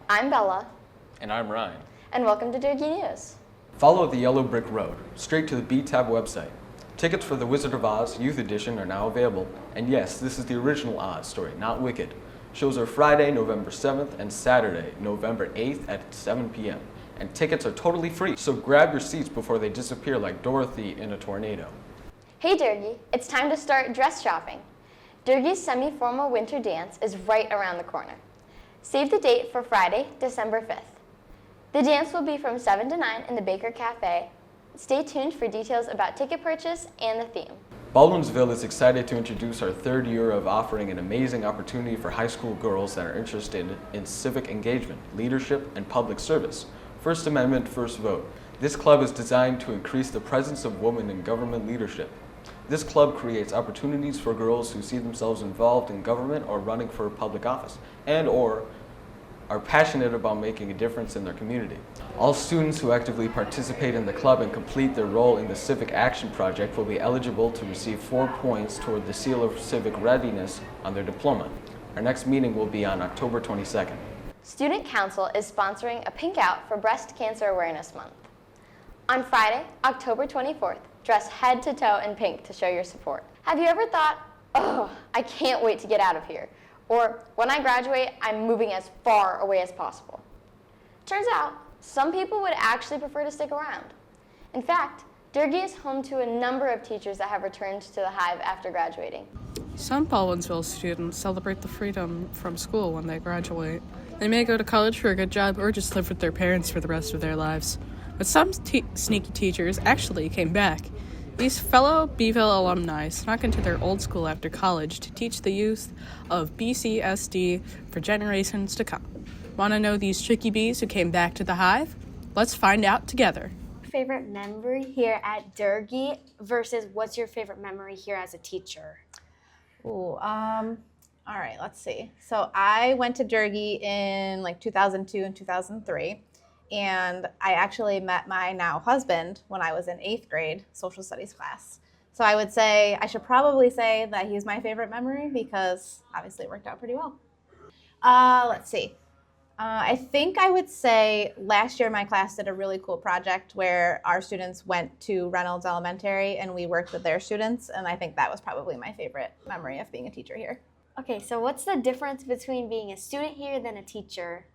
I'm Bella. And I'm Ryan. And welcome to Durgee News. Follow the yellow brick road, straight to the BeeTime website. Tickets for the Wizard of Oz Youth Edition are now available. And yes, this is the original Oz story, not Wicked. Shows are Friday, November 7th and Saturday, November 8th at 7 p.m. And tickets are totally free, so grab your seats before they disappear like Dorothy in a tornado. Hey Durgee, it's time to start dress shopping. Durgee's semi-formal winter dance is right around the corner. Save the date for Friday, December 5th. The dance will be from 7 to 9 in the Baker Café. Stay tuned for details about ticket purchase and the theme. Baldwinsville is excited to introduce our third year of offering an amazing opportunity for high school girls that are interested in civic engagement, leadership, and public service. First Amendment, First Vote. This club is designed to increase the presence of women in government leadership. This club creates opportunities for girls who see themselves involved in government or running for public office, and or are passionate about making a difference in their community. All students who actively participate in the club and complete their role in the Civic Action Project will be eligible to receive 4 points toward the Seal of Civic Readiness on their diploma. Our next meeting will be on October 22nd. Student Council is sponsoring a Pink Out for Breast Cancer Awareness Month. On Friday, October 24th, dress head to toe in pink to show your support. Have you ever thought, oh, I can't wait to get out of here? Or, when I graduate, I'm moving as far away as possible. Turns out, some people would actually prefer to stick around. In fact, Durgee is home to a number of teachers that have returned to the Hive after graduating. Some Baldwinsville students celebrate the freedom from school when they graduate. They may go to college for a good job or just live with their parents for the rest of their lives. But some sneaky teachers actually came back. These fellow Beeville alumni snuck into their old school after college to teach the youth of BCSD for generations to come. Want to know these tricky bees who came back to the Hive? Let's find out together. Favorite memory here at Durgee versus what's your favorite memory here as a teacher? All right, let's see. So I went to Durgee in like 2002 and 2003. And I actually met my now husband when I was in 8th grade social studies class. So I should probably say that he's my favorite memory because obviously it worked out pretty well. Let's see. I think I would say last year my class did a really cool project where our students went to Reynolds Elementary and we worked with their students. And I think that was probably my favorite memory of being a teacher here. Okay, so what's the difference between being a student here than a teacher?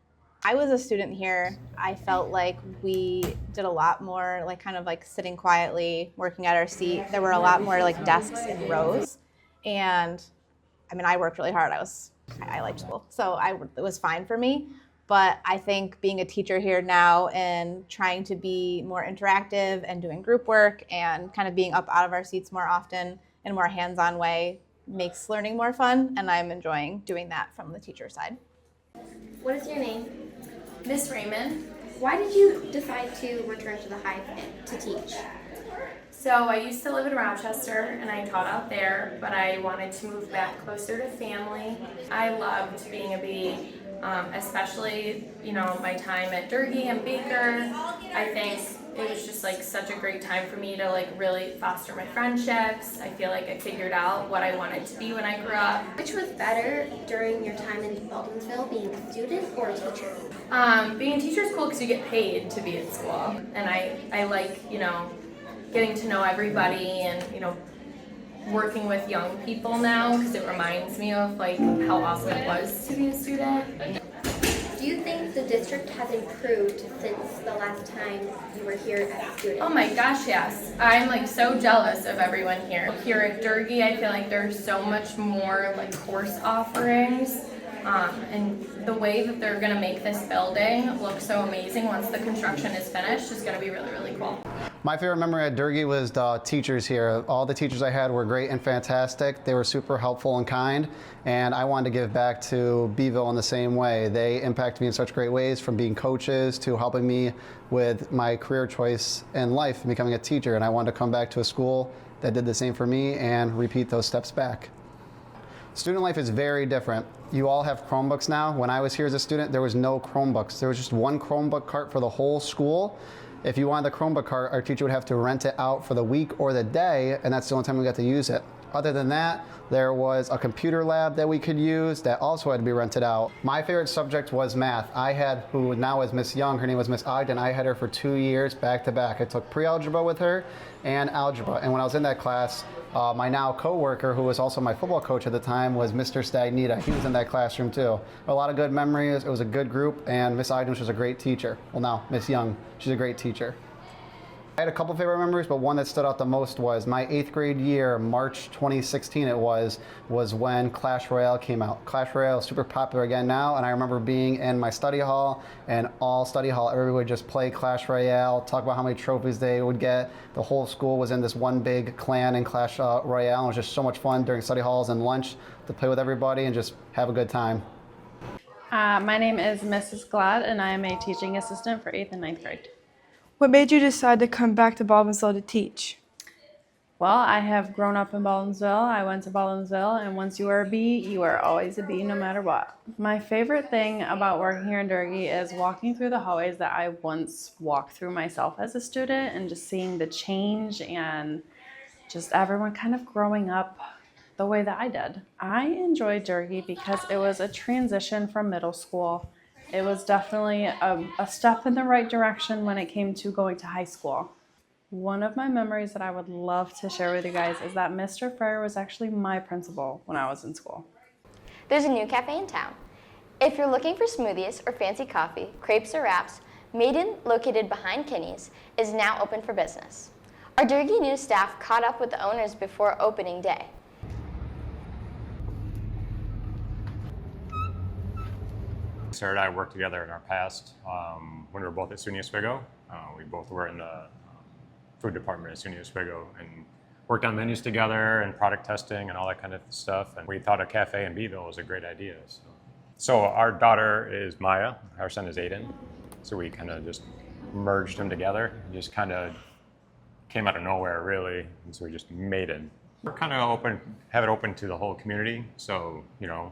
I was a student here. I felt like we did a lot more like kind of like sitting quietly, working at our seat. There were a lot more like desks in rows. And I mean, I worked really hard. I liked school. So it was fine for me. But I think being a teacher here now and trying to be more interactive and doing group work and kind of being up out of our seats more often in a more hands-on way makes learning more fun. And I'm enjoying doing that from the teacher side. What is your name? Miss Raymond. Why did you decide to return to the Hive to teach? So I used to live in Rochester and I taught out there, but I wanted to move back closer to family. I loved being a bee, especially, my time at Durgee and Baker. I think it was just like such a great time for me to like really foster my friendships. I feel like I figured out what I wanted to be when I grew up. Which was better during your time in Baldwinsville, being a student or a teacher? Being a teacher is cool because you get paid to be at school. And I like, getting to know everybody and, working with young people now because it reminds me of like how awesome it was to be a student. Do you think the district has improved since the last time you were here as a student? Oh my gosh, yes. I'm like so jealous of everyone here. Here at Durgee, I feel like there's so much more like course offerings. And the way that they're going to make this building look so amazing once the construction is finished is going to be really, really cool. My favorite memory at Durgee was the teachers here. All the teachers I had were great and fantastic. They were super helpful and kind, and I wanted to give back to Beeville in the same way. They impacted me in such great ways, from being coaches to helping me with my career choice in life and becoming a teacher, and I wanted to come back to a school that did the same for me and repeat those steps back. Student life is very different. You all have Chromebooks now. When I was here as a student, there was no Chromebooks. There was just one Chromebook cart for the whole school. If you wanted the Chromebook cart, our teacher would have to rent it out for the week or the day, and that's the only time we got to use it. Other than that, there was a computer lab that we could use that also had to be rented out. My favorite subject was math. I had, who now is Miss Young, her name was Miss Ogden, I had her for 2 years back to back. I took pre-algebra with her and algebra. And when I was in that class, my now co-worker, who was also my football coach at the time, was Mr. Stagnita. He was in that classroom too. A lot of good memories. It was a good group, and Miss Ogden was a great teacher. Well, now Miss Young, she's a great teacher. I had a couple favorite memories, but one that stood out the most was my 8th grade year, March 2016 it was when Clash Royale came out. Clash Royale is super popular again now, and I remember being in my study hall, and all study hall, everybody would just play Clash Royale, talk about how many trophies they would get. The whole school was in this one big clan in Clash Royale, and it was just so much fun during study halls and lunch to play with everybody and just have a good time. My name is Mrs. Glad, and I am a teaching assistant for 8th and 9th grade. What made you decide to come back to Baldwinsville to teach? Well, I have grown up in Baldwinsville. I went to Baldwinsville, and once you are a bee, you are always a bee no matter what. My favorite thing about working here in Durgee is walking through the hallways that I once walked through myself as a student, and just seeing the change and just everyone kind of growing up the way that I did. I enjoyed Durgee because it was a transition from middle school. It was definitely a step in the right direction when it came to going to high school. One of my memories that I would love to share with you guys is that Mr. Frere was actually my principal when I was in school. There's a new cafe in town. If you're looking for smoothies or fancy coffee, crepes or wraps, Maydan, located behind Kinney's, is now open for business. Our Durgee news staff caught up with the owners before opening day. Sarah and I worked together in our past when we were both at SUNY Oswego. We both were in the food department at SUNY Oswego and worked on menus together and product testing and all that kind of stuff. And we thought a cafe in Beeville was a great idea. So our daughter is Maya, our son is Aiden. So we kind of just merged them together. It just kind of came out of nowhere, really. And so we just made it. We're kind of open, have it open to the whole community. So, you know,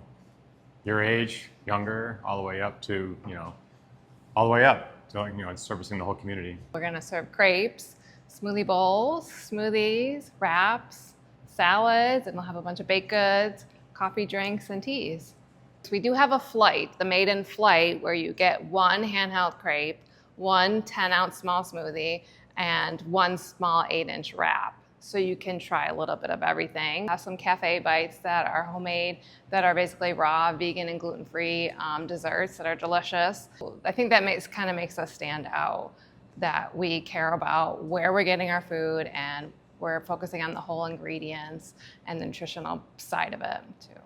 your age, younger, all the way up to, all the way up. So, it's servicing the whole community. We're gonna serve crepes, smoothie bowls, smoothies, wraps, salads, and we'll have a bunch of baked goods, coffee, drinks, and teas. So we do have a flight, the Maydan flight, where you get one handheld crepe, one 10-ounce small smoothie, and one small 8-inch wrap. So you can try a little bit of everything. Have some cafe bites that are homemade, that are basically raw, vegan, and gluten-free desserts that are delicious. I think that kind of makes us stand out, that we care about where we're getting our food and we're focusing on the whole ingredients and the nutritional side of it too.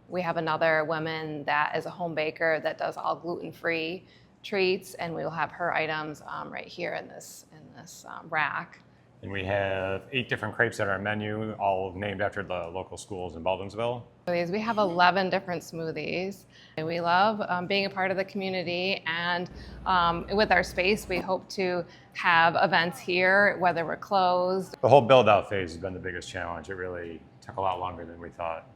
We have another woman that is a home baker that does all gluten-free treats, and we will have her items right here in this rack. And we have 8 different crepes on our menu, all named after the local schools in Baldwinsville. We have 11 different smoothies. And we love being a part of the community, and with our space, we hope to have events here, whether we're closed. The whole build-out phase has been the biggest challenge. It really took a lot longer than we thought.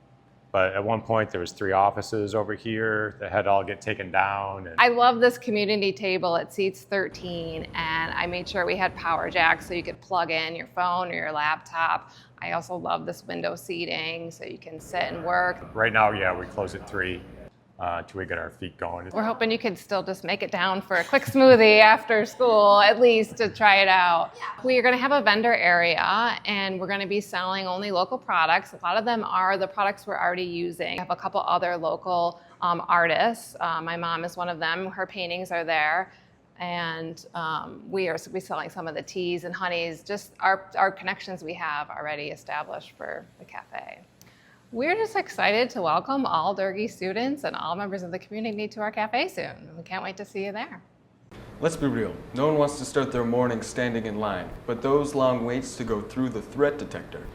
But at one point, there was 3 offices over here that had to all get taken down. I love this community table. It seats 13, and I made sure we had power jacks so you could plug in your phone or your laptop. I also love this window seating so you can sit and work. Right now, yeah, we close at 3 till we get our feet going. We're hoping you could still just make it down for a quick smoothie after school, at least to try it out. We are going to have a vendor area, and we're going to be selling only local products. A lot of them are the products we're already using. We have a couple other local artists. My mom is one of them. Her paintings are there. And we are selling some of the teas and honeys, just our connections we have already established for the cafe. We're just excited to welcome all Durgee students and all members of the community to our cafe soon. We can't wait to see you there. Let's be real, no one wants to start their morning standing in line, but those long waits to go through the threat detector,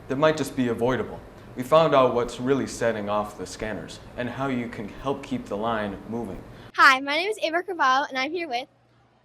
that might just be avoidable. We found out what's really setting off the scanners and how you can help keep the line moving. Hi, my name is Ava Carvalho, and I'm here with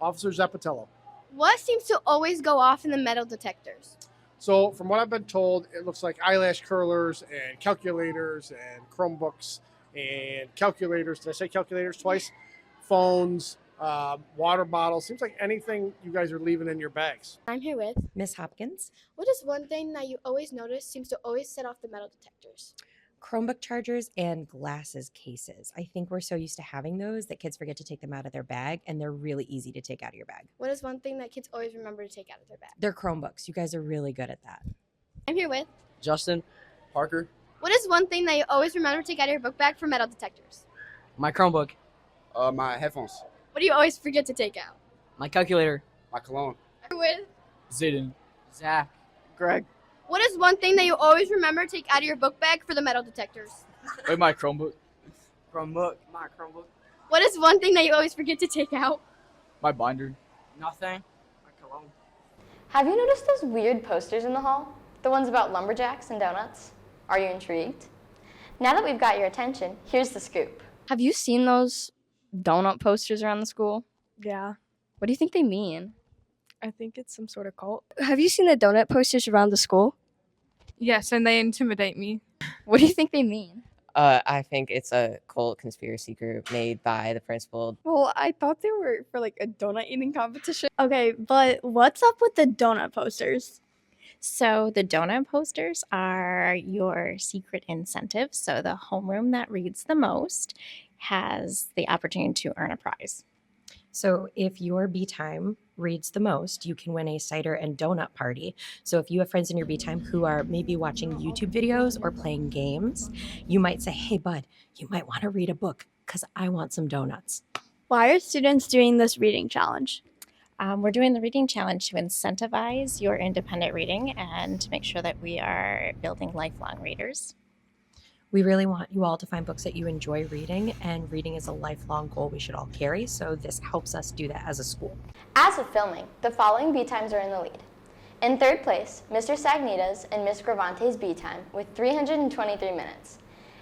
Officer Zapatello. What seems to always go off in the metal detectors? So from what I've been told, it looks like eyelash curlers and calculators and Chromebooks and calculators. Did I say calculators twice? Phones, water bottles. Seems like anything you guys are leaving in your bags. I'm here with Miss Hopkins. What is one thing that you always notice seems to always set off the metal detectors? Chromebook chargers and glasses cases. I think we're so used to having those that kids forget to take them out of their bag, and they're really easy to take out of your bag. What is one thing that kids always remember to take out of their bag? They're Chromebooks. You guys are really good at that. I'm here with Justin, Parker, What is one thing that you always remember to take out of your book bag for metal detectors? my Chromebook, My headphones, What do you always forget to take out? my calculator, my cologne. I'm here with Zayden, Zach, Greg. What is one thing that you always remember to take out of your book bag for the metal detectors? wait, my Chromebook, my Chromebook, What is one thing that you always forget to take out? my binder, nothing, my cologne. Have you noticed those weird posters in the hall? The ones about lumberjacks and donuts? Are you intrigued? Now that we've got your attention, here's the scoop. Have you seen those donut posters around the school? Yeah, What do you think they mean? I think it's some sort of cult. Have you seen the donut posters around the school? Yes, and they intimidate me. What do you think they mean? I think it's a cult conspiracy group made by the principal. Well, I thought they were for like a donut eating competition. Okay, but what's up with the donut posters? So the donut posters are your secret incentive. So the homeroom that reads the most has the opportunity to earn a prize. So if your BeeTime reads the most, you can win a cider and donut party. So if you have friends in your BeeTime who are maybe watching YouTube videos or playing games, you might say, hey, bud, you might want to read a book because I want some donuts. Why are students doing this reading challenge? We're doing the reading challenge to incentivize your independent reading and to make sure that we are building lifelong readers. We really want you all to find books that you enjoy reading, and reading is a lifelong goal we should all carry, so this helps us do that as a school. As of filming, the following BeeTimes are in the lead. In third place, Mr. Sagnita's and Miss Gravante's BeeTime with 323 minutes.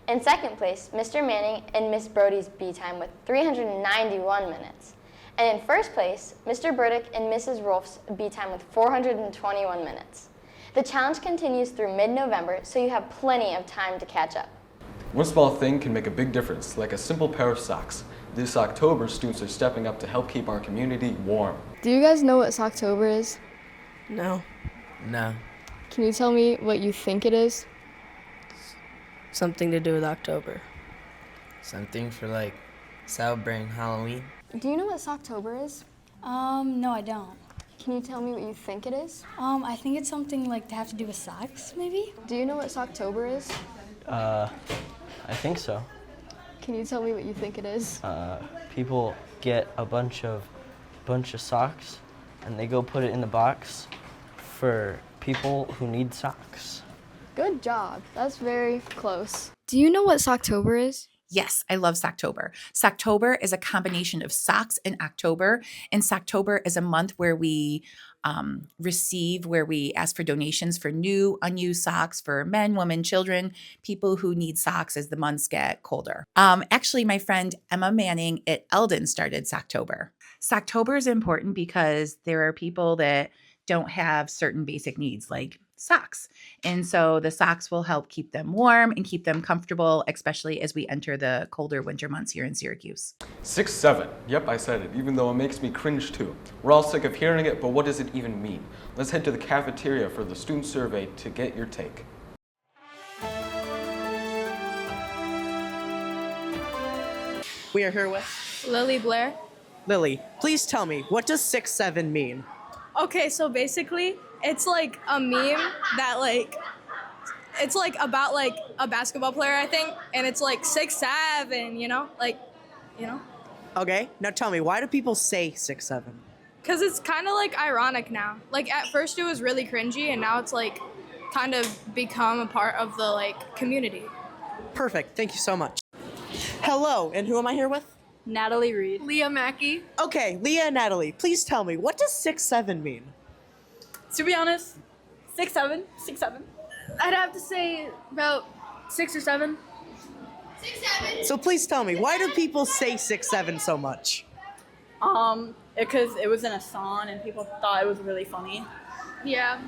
In second place, Mr. Manning and Miss Brody's BeeTime with 391 minutes. And in first place, Mr. Burdick and Mrs. Rolfe's BeeTime with 421 minutes. The challenge continues through mid-November, so you have plenty of time to catch up. One small thing can make a big difference, like a simple pair of socks. This October, students are stepping up to help keep our community warm. Do you guys know what Socktober is? No. Can you tell me what you think it is? Something to do with October. Something for like celebrating Halloween. Do you know what Socktober is? No, I don't. Can you tell me what you think it is? I think it's something like to have to do with socks, maybe? Do you know what Socktober is? I think so. Can you tell me what you think it is? People get a bunch of socks and they go put it in the box for people who need socks. Good job. That's very close. Do you know what Socktober is? Yes, I love Socktober. Socktober is a combination of socks and October. And Socktober is a month where we where we ask for donations for new, unused socks for men, women, children, people who need socks as the months get colder. Actually, my friend Emma Manning at Eldon started Socktober. Socktober is important because there are people that don't have certain basic needs like socks. And so the socks will help keep them warm and keep them comfortable, especially as we enter the colder winter months here in Syracuse. 6-7. Yep, I said it, even though it makes me cringe too. We're all sick of hearing it, but what does it even mean? Let's head to the cafeteria for the student survey to get your take. We are here with Lily Blair. Lily. Please tell me, what does 6-7 mean? Okay, so basically, it's like a meme that it's like about like a basketball player, I think, and it's like 6'7", you know? Okay, now tell me, why do people say 6-7? Because it's kind of like ironic now. Like at first it was really cringy, and now it's like kind of become a part of the like community. Perfect, thank you so much. Hello, and who am I here with? Natalie Reed. Leah Mackey. Okay, Leah and Natalie, please tell me, what does 6-7 mean? To be honest, 6'7", 6'7". I'd have to say about 6 or 7. 6'7". So please tell me, why do people say 6-7 so much? Because it was in a song and people thought it was really funny. Yeah.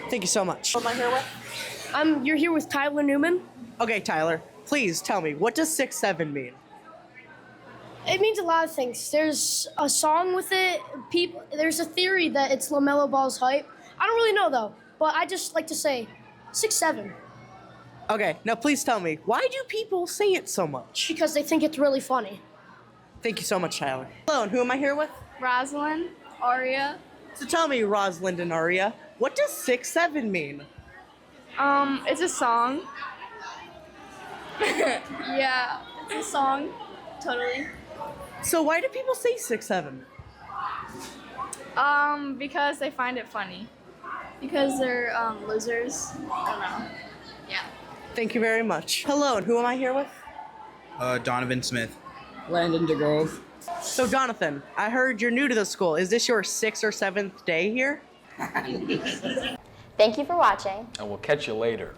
Thank you so much. Who am I here with? You're here with Tyler Newman. Okay, Tyler, please tell me, what does 6-7 mean? It means a lot of things. There's a song with it. There's a theory that it's LaMelo Ball's height. I don't really know though, but I just like to say 6'7". Okay, now please tell me, why do people say it so much? Because they think it's really funny. Thank you so much, Tyler. Hello, and who am I here with? Rosalind, Aria. So tell me, Rosalind and Aria, what does 6'7" mean? It's a song. Yeah, it's a song. Totally. So why do people say 6'7"? Because they find it funny. Because they're losers. I don't know. Yeah. Thank you very much. Hello, and who am I here with? Donovan Smith. Landon DeGrove. So Jonathan, I heard you're new to the school. Is this your 6th or 7th day here? Thank you for watching. And we'll catch you later.